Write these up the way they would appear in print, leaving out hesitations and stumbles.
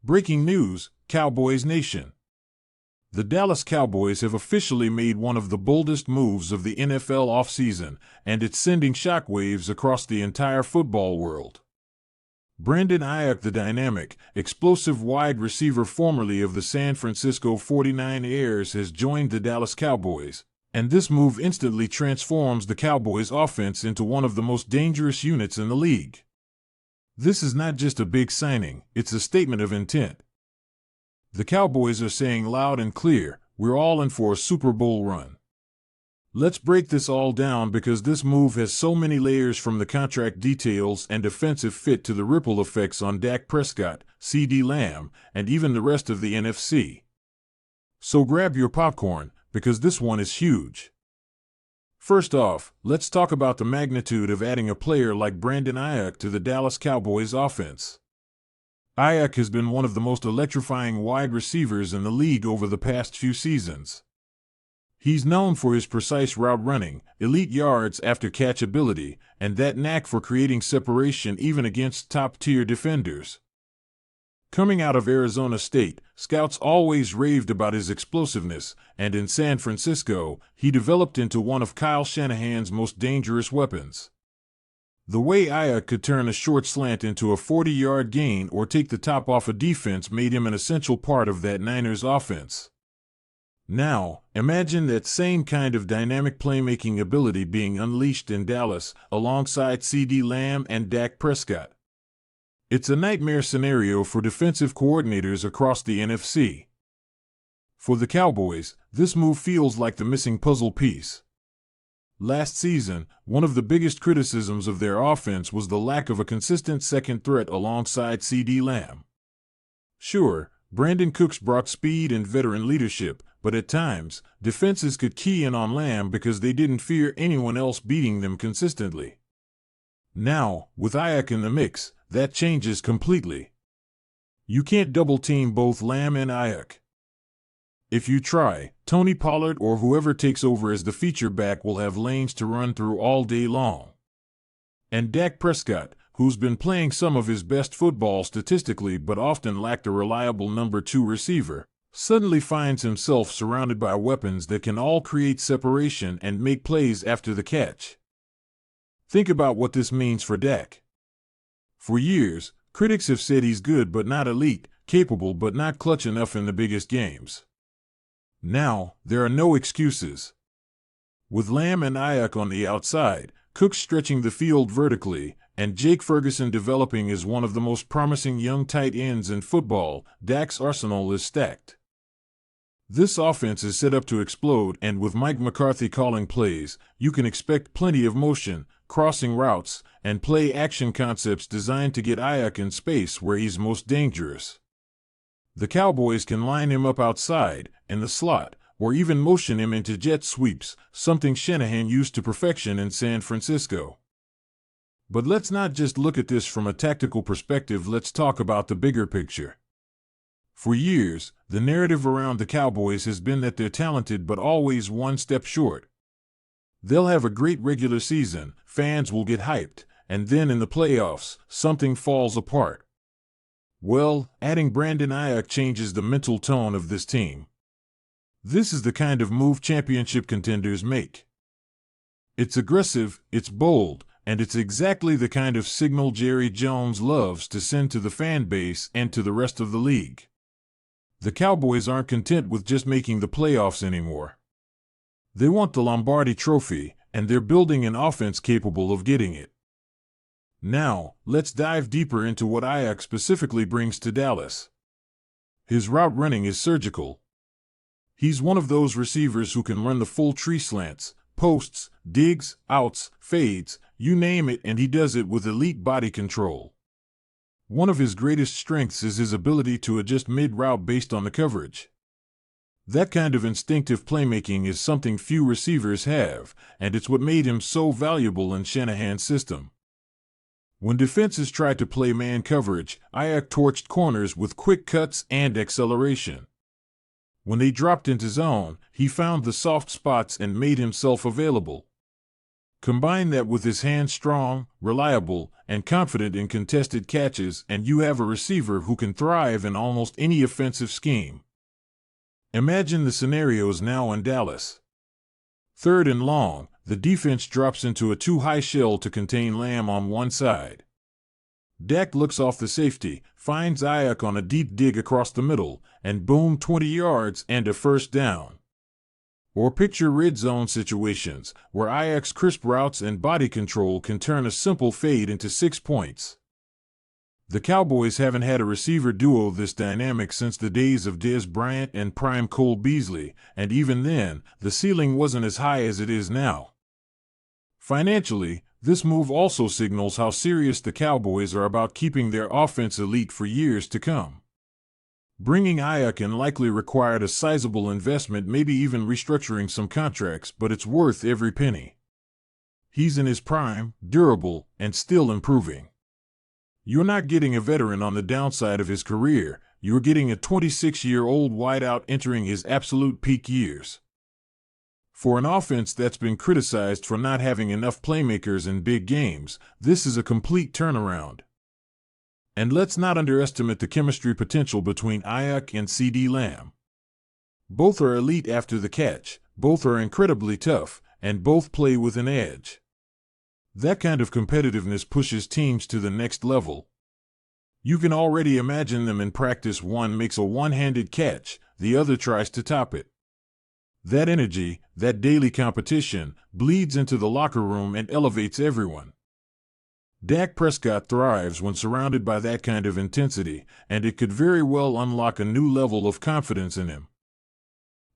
Breaking news, Cowboys Nation. The Dallas Cowboys have officially made one of the boldest moves of the NFL offseason, and it's sending shockwaves across the entire football world. Brandon Aiyuk, the dynamic, explosive wide receiver formerly of the San Francisco 49ers, has joined the Dallas Cowboys, and this move instantly transforms the Cowboys' offense into one of the most dangerous units in the league. This is not just a big signing, it's a statement of intent. The Cowboys are saying loud and clear, we're all in for a Super Bowl run. Let's break this all down because this move has so many layers, from the contract details and defensive fit to the ripple effects on Dak Prescott, CeeDee Lamb, and even the rest of the NFC. So grab your popcorn, because this one is huge. First off, let's talk about the magnitude of adding a player like Brandon Aiyuk to the Dallas Cowboys offense. Aiyuk has been one of the most electrifying wide receivers in the league over the past few seasons. He's known for his precise route running, elite yards after catch ability, and that knack for creating separation even against top-tier defenders. Coming out of Arizona State, scouts always raved about his explosiveness, and in San Francisco, he developed into one of Kyle Shanahan's most dangerous weapons. The way Aiyuk could turn a short slant into a 40-yard gain or take the top off a defense made him an essential part of that Niners offense. Now, imagine that same kind of dynamic playmaking ability being unleashed in Dallas, alongside CeeDee Lamb and Dak Prescott. It's a nightmare scenario for defensive coordinators across the NFC. For the Cowboys, this move feels like the missing puzzle piece. Last season, one of the biggest criticisms of their offense was the lack of a consistent second threat alongside CeeDee Lamb. Sure, Brandon Cooks brought speed and veteran leadership, but at times, defenses could key in on Lamb because they didn't fear anyone else beating them consistently. Now, with Aiyuk in the mix, that changes completely. You can't double-team both Lamb and Aiyuk. If you try, Tony Pollard or whoever takes over as the feature back will have lanes to run through all day long. And Dak Prescott, who's been playing some of his best football statistically but often lacked a reliable number 2 receiver, suddenly finds himself surrounded by weapons that can all create separation and make plays after the catch. Think about what this means for Dak. For years, critics have said he's good but not elite, capable but not clutch enough in the biggest games. Now, there are no excuses. With Lamb and Aiyuk on the outside, Cooks stretching the field vertically, and Jake Ferguson developing as one of the most promising young tight ends in football, Dak's arsenal is stacked. This offense is set up to explode, and with Mike McCarthy calling plays, you can expect plenty of motion, crossing routes, and play-action concepts designed to get Aiyuk in space where he's most dangerous. The Cowboys can line him up outside, in the slot, or even motion him into jet sweeps, something Shanahan used to perfection in San Francisco. But let's not just look at this from a tactical perspective, let's talk about the bigger picture. For years, the narrative around the Cowboys has been that they're talented but always one step short. They'll have a great regular season, fans will get hyped, and then in the playoffs, something falls apart. Well, adding Brandon Aiyuk changes the mental tone of this team. This is the kind of move championship contenders make. It's aggressive, it's bold, and it's exactly the kind of signal Jerry Jones loves to send to the fan base and to the rest of the league. The Cowboys aren't content with just making the playoffs anymore. They want the Lombardi Trophy, and they're building an offense capable of getting it. Now, let's dive deeper into what Aiyuk specifically brings to Dallas. His route running is surgical. He's one of those receivers who can run the full tree slants, posts, digs, outs, fades, you name it, and he does it with elite body control. One of his greatest strengths is his ability to adjust mid-route based on the coverage. That kind of instinctive playmaking is something few receivers have, and it's what made him so valuable in Shanahan's system. When defenses tried to play man coverage, Aiyuk torched corners with quick cuts and acceleration. When they dropped into zone, he found the soft spots and made himself available. Combine that with his hands strong, reliable, and confident in contested catches, and you have a receiver who can thrive in almost any offensive scheme. Imagine the scenarios now in Dallas. 3rd and long, the defense drops into a too-high shell to contain Lamb on one side. Dak looks off the safety, finds Aiyuk on a deep dig across the middle, and boom, 20 yards and a first down. Or picture red zone situations, where Aiyuk's crisp routes and body control can turn a simple fade into 6 points. The Cowboys haven't had a receiver duo this dynamic since the days of Dez Bryant and prime Cole Beasley, and even then, the ceiling wasn't as high as it is now. Financially, this move also signals how serious the Cowboys are about keeping their offense elite for years to come. Bringing Aiyuk in likely required a sizable investment, maybe even restructuring some contracts, but it's worth every penny. He's in his prime, durable, and still improving. You're not getting a veteran on the downside of his career, you're getting a 26-year-old wideout entering his absolute peak years. For an offense that's been criticized for not having enough playmakers in big games, this is a complete turnaround. And let's not underestimate the chemistry potential between Aiyuk and CeeDee Lamb. Both are elite after the catch, both are incredibly tough, and both play with an edge. That kind of competitiveness pushes teams to the next level. You can already imagine them in practice. One makes a one-handed catch, the other tries to top it. That energy, that daily competition, bleeds into the locker room and elevates everyone. Dak Prescott thrives when surrounded by that kind of intensity, and it could very well unlock a new level of confidence in him.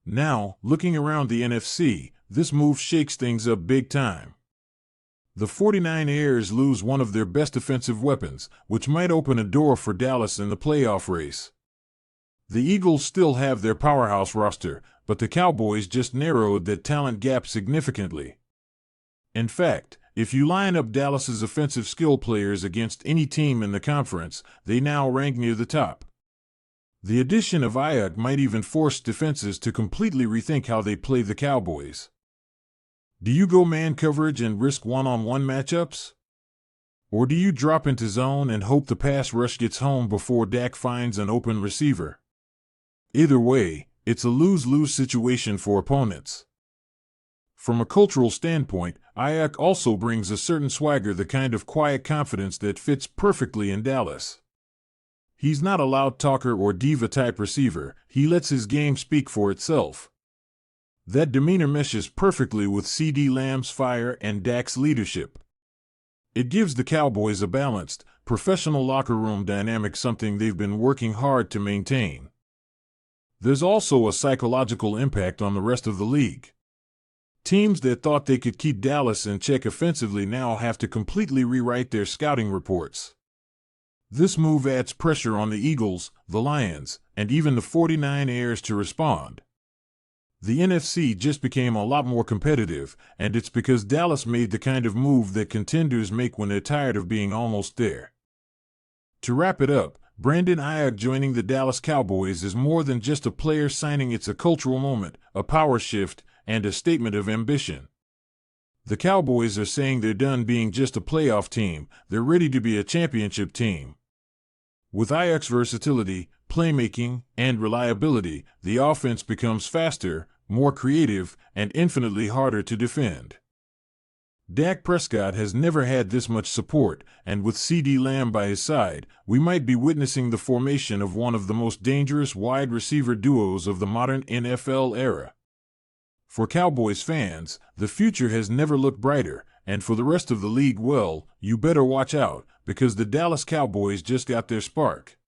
Now, looking around the NFC, this move shakes things up big time. The 49ers lose one of their best offensive weapons, which might open a door for Dallas in the playoff race. The Eagles still have their powerhouse roster, but the Cowboys just narrowed that talent gap significantly. In fact, if you line up Dallas's offensive skill players against any team in the conference, they now rank near the top. The addition of Aiyuk might even force defenses to completely rethink how they play the Cowboys. Do you go man coverage and risk one-on-one matchups? Or do you drop into zone and hope the pass rush gets home before Dak finds an open receiver? Either way, it's a lose-lose situation for opponents. From a cultural standpoint, Aiyuk also brings a certain swagger, the kind of quiet confidence that fits perfectly in Dallas. He's not a loud talker or diva-type receiver, he lets his game speak for itself. That demeanor meshes perfectly with CeeDee Lamb's fire and Dak's leadership. It gives the Cowboys a balanced, professional locker room dynamic, something they've been working hard to maintain. There's also a psychological impact on the rest of the league. Teams that thought they could keep Dallas in check offensively now have to completely rewrite their scouting reports. This move adds pressure on the Eagles, the Lions, and even the 49ers to respond. The NFC just became a lot more competitive, and it's because Dallas made the kind of move that contenders make when they're tired of being almost there. To wrap it up, Brandon Aiyuk joining the Dallas Cowboys is more than just a player signing. It's a cultural moment, a power shift, and a statement of ambition. The Cowboys are saying they're done being just a playoff team, they're ready to be a championship team. With Aiyuk's versatility, playmaking, and reliability, the offense becomes faster, more creative, and infinitely harder to defend. Dak Prescott has never had this much support, and with CeeDee Lamb by his side, we might be witnessing the formation of one of the most dangerous wide receiver duos of the modern NFL era. For Cowboys fans, the future has never looked brighter, and for the rest of the league, well, you better watch out, because the Dallas Cowboys just got their spark.